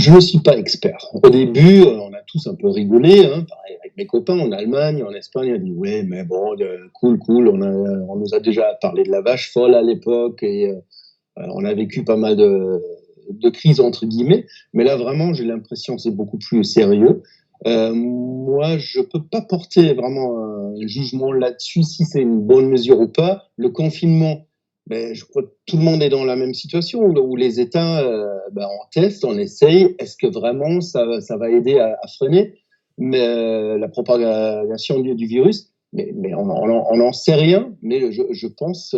Je ne suis pas expert. Au début, on a tous un peu rigolé, hein, pareil avec mes copains en Allemagne, en Espagne, on a dit ouais, mais bon, cool, on nous a déjà parlé de la vache folle à l'époque et on a vécu pas mal de crises entre guillemets, mais là vraiment, j'ai l'impression que c'est beaucoup plus sérieux. Moi, je peux pas porter vraiment un jugement là-dessus si c'est une bonne mesure ou pas. Le confinement, ben, je crois que tout le monde est dans la même situation où les États, ben, on teste, on essaye. Est-ce que vraiment ça va aider à freiner la propagation du virus? Mais on n'en sait rien, mais je pense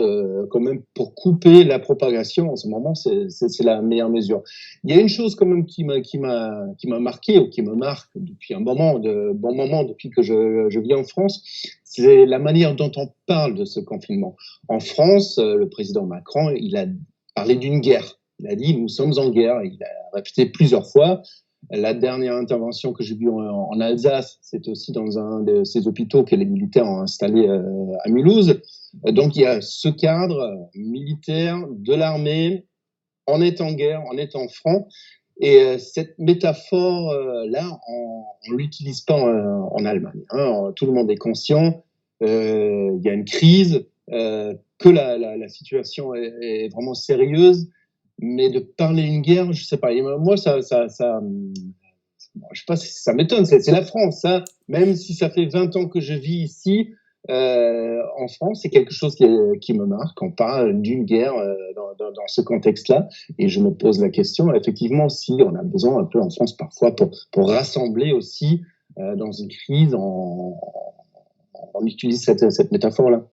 quand même pour couper la propagation en ce moment, c'est la meilleure mesure. Il y a une chose quand même qui m'a marqué ou qui me marque depuis un moment, bon moment depuis que je vis en France, c'est la manière dont on parle de ce confinement. En France, le président Macron, il a parlé d'une guerre. Il a dit nous sommes en guerre. Il a répété plusieurs fois. La dernière intervention que j'ai vue en Alsace, c'est aussi dans un de ces hôpitaux que les militaires ont installés à Mulhouse. Donc il y a ce cadre militaire de l'armée, on est en guerre, on est en front. Et cette métaphore-là, on l'utilise pas en Allemagne. Hein. Tout le monde est conscient, il y a une crise, que la situation est vraiment sérieuse, mais de parler une guerre, je sais pas. Et moi, je sais pas si ça m'étonne, c'est la France. Hein. Même si ça fait 20 ans que je vis ici, en France, c'est quelque chose qui me marque. On parle d'une guerre dans ce contexte-là, et je me pose la question, effectivement, si on a besoin un peu en France parfois pour rassembler aussi dans une crise, on utilise cette métaphore-là.